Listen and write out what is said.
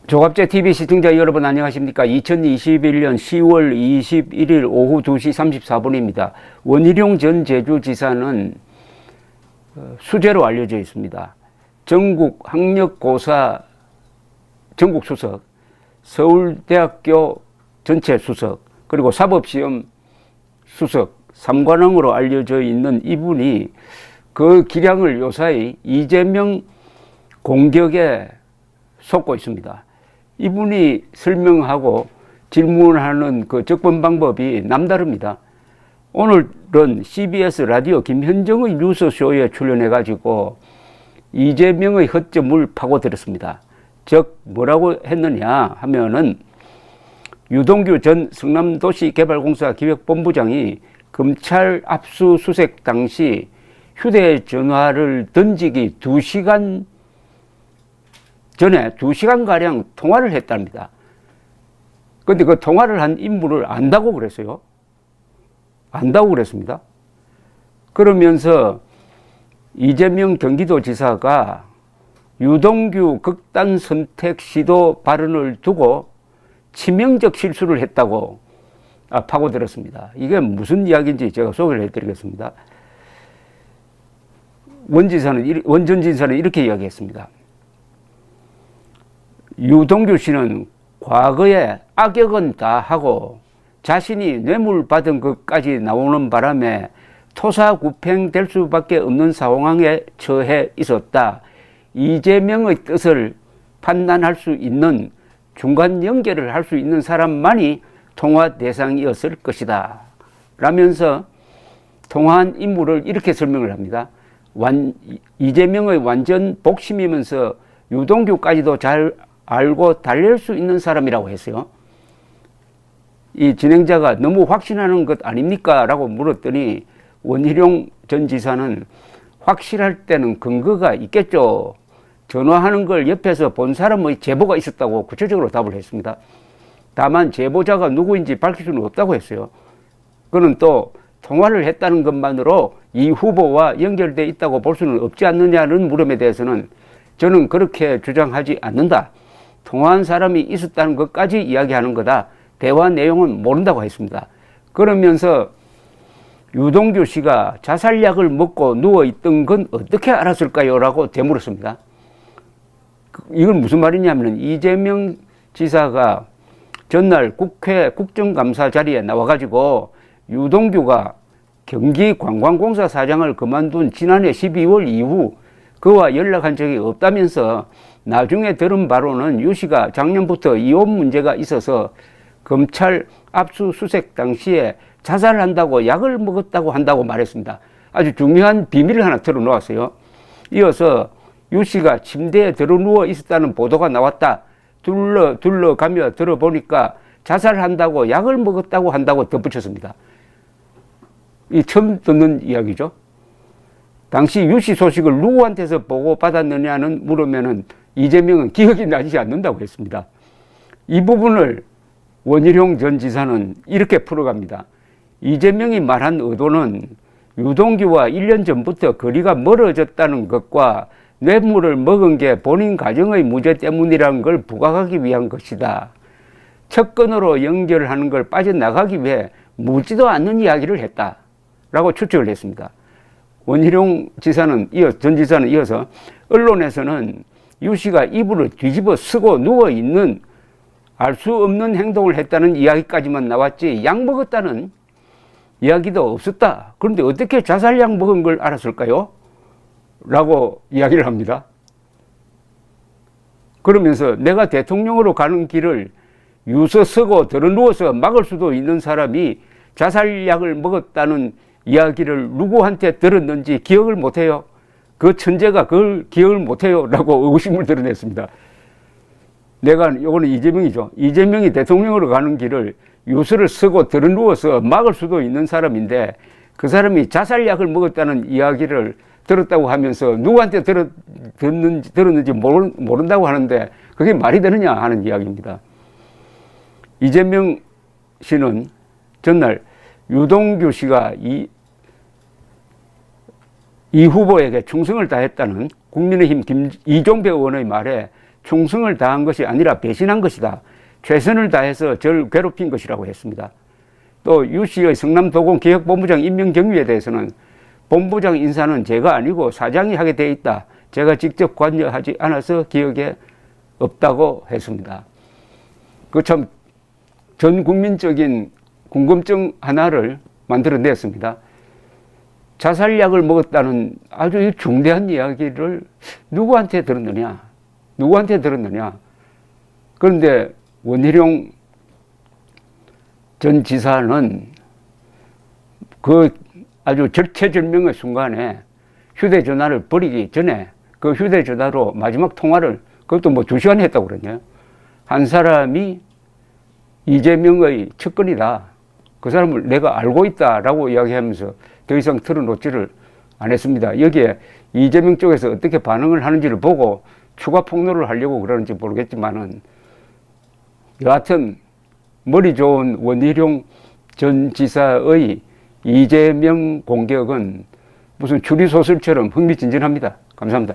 조갑제 TV 시청자 여러분 안녕하십니까? 2021년 10월 21일 오후 2시 34분입니다. 원희룡 전 제주지사는 수재로 알려져 있습니다. 전국 학력고사 전국 수석, 서울대학교 전체 수석, 그리고 사법시험 수석 3관왕으로 알려져 있는 이분이 그 기량을 요사이 이재명 공격에 속고 있습니다. 이분이 설명하고 질문하는 그 접근 방법이 남다릅니다. 오늘은 CBS 라디오 김현정의 뉴스쇼에 출연해가지고 이재명의 허점을 파고들었습니다. 즉 뭐라고 했느냐 하면은 유동규 전 성남도시개발공사 기획본부장이 검찰 압수수색 당시 휴대전화를 던지기 2시간 전에 2시간가량 통화를 했답니다. 근데 그 통화를 한 인물을 안다고 그랬어요. 안다고 그랬습니다. 그러면서 이재명 경기도지사가 유동규 극단 선택 시도 발언을 두고 치명적 실수를 했다고 파고들었습니다. 이게 무슨 이야기인지 제가 소개를 해드리겠습니다. 원 전 지사는 이렇게 이야기했습니다. 유동규 씨는 과거에 악역은 다 하고 자신이 뇌물 받은 것까지 나오는 바람에 토사구팽될 수밖에 없는 상황에 처해 있었다. 이재명의 뜻을 판단할 수 있는 중간 연결을 할 수 있는 사람만이 통화 대상이었을 것이다. 라면서 통화한 인물을 이렇게 설명을 합니다. 이재명의 완전 복심이면서 유동규까지도 잘 알고 달랠 수 있는 사람이라고 했어요. 이 진행자가 너무 확신하는 것 아닙니까? 라고 물었더니 원희룡 전 지사는 확실할 때는 근거가 있겠죠. 전화하는 걸 옆에서 본 사람의 제보가 있었다고 구체적으로 답을 했습니다. 다만 제보자가 누구인지 밝힐 수는 없다고 했어요. 그는 또 통화를 했다는 것만으로 이 후보와 연결되어 있다고 볼 수는 없지 않느냐는 물음에 대해서는 저는 그렇게 주장하지 않는다. 통화한 사람이 있었다는 것까지 이야기하는 거다. 대화 내용은 모른다고 했습니다. 그러면서 유동규 씨가 자살약을 먹고 누워있던 건 어떻게 알았을까요? 라고 되물었습니다. 이건 무슨 말이냐면 이재명 지사가 전날 국회 국정감사 자리에 나와가지고 유동규가 경기관광공사 사장을 그만둔 지난해 12월 이후 그와 연락한 적이 없다면서 나중에 들은 바로는 유 씨가 작년부터 이혼 문제가 있어서 검찰 압수수색 당시에 자살한다고 약을 먹었다고 한다고 말했습니다. 아주 중요한 비밀을 하나 털어놓았어요. 이어서 유 씨가 침대에 들어누워 있었다는 보도가 나왔다. 둘러가며 들어보니까 자살한다고 약을 먹었다고 한다고 덧붙였습니다. 이 처음 듣는 이야기죠. 당시 유 씨 소식을 누구한테서 보고받았느냐는 물으면은 이재명은 기억이 나지 않는다고 했습니다. 이 부분을 원희룡 전 지사는 이렇게 풀어갑니다. 이재명이 말한 의도는 유동규와 1년 전부터 거리가 멀어졌다는 것과 뇌물을 먹은 게 본인 가정의 무죄 때문이라는 걸 부각하기 위한 것이다. 척건으로 연결하는 걸 빠져나가기 위해 묻지도 않는 이야기를 했다. 라고 추측을 했습니다. 원희룡 전 지사는 이어서 언론에서는 유 씨가 이불을 뒤집어 쓰고 누워있는 알 수 없는 행동을 했다는 이야기까지만 나왔지 약 먹었다는 이야기도 없었다. 그런데 어떻게 자살약 먹은 걸 알았을까요? 라고 이야기를 합니다. 그러면서 내가 대통령으로 가는 길을 유서 쓰고 들어누워서 막을 수도 있는 사람이 자살약을 먹었다는 이야기를 누구한테 들었는지 기억을 못해요. 그 천재가 그걸 기억을 못해요. 라고 의구심을 드러냈습니다. 요거는 이재명이죠. 이재명이 대통령으로 가는 길을 유서를 쓰고 들어누워서 막을 수도 있는 사람인데 그 사람이 자살약을 먹었다는 이야기를 들었다고 하면서 누구한테 들었는지 모른다고 하는데 그게 말이 되느냐 하는 이야기입니다. 이재명 씨는 전날 유동규 씨가 이 후보에게 충성을 다했다는 국민의힘 이종배 의원의 말에 충성을 다한 것이 아니라 배신한 것이다. 최선을 다해서 저를 괴롭힌 것이라고 했습니다. 또 유 씨의 성남도공기획본부장 임명 경위에 대해서는 본부장 인사는 제가 아니고 사장이 하게 돼 있다. 제가 직접 관여하지 않아서 기억에 없다고 했습니다. 그 참 전 국민적인 궁금증 하나를 만들어냈습니다. 자살약을 먹었다는 아주 중대한 이야기를 누구한테 들었느냐? 누구한테 들었느냐? 그런데 원희룡 전 지사는 그 아주 절체절명의 순간에 휴대전화를 버리기 전에 그 휴대전화로 마지막 통화를 그것도 뭐 2시간 했다고 그러냐. 한 사람이 이재명의 측근이다. 그 사람을 내가 알고 있다라고 이야기하면서 더 이상 털어놓지를 않았습니다. 여기에 이재명 쪽에서 어떻게 반응을 하는지를 보고 추가 폭로를 하려고 그러는지 모르겠지만은 여하튼 머리 좋은 원희룡 전 지사의 이재명 공격은 무슨 추리소설처럼 흥미진진합니다. 감사합니다.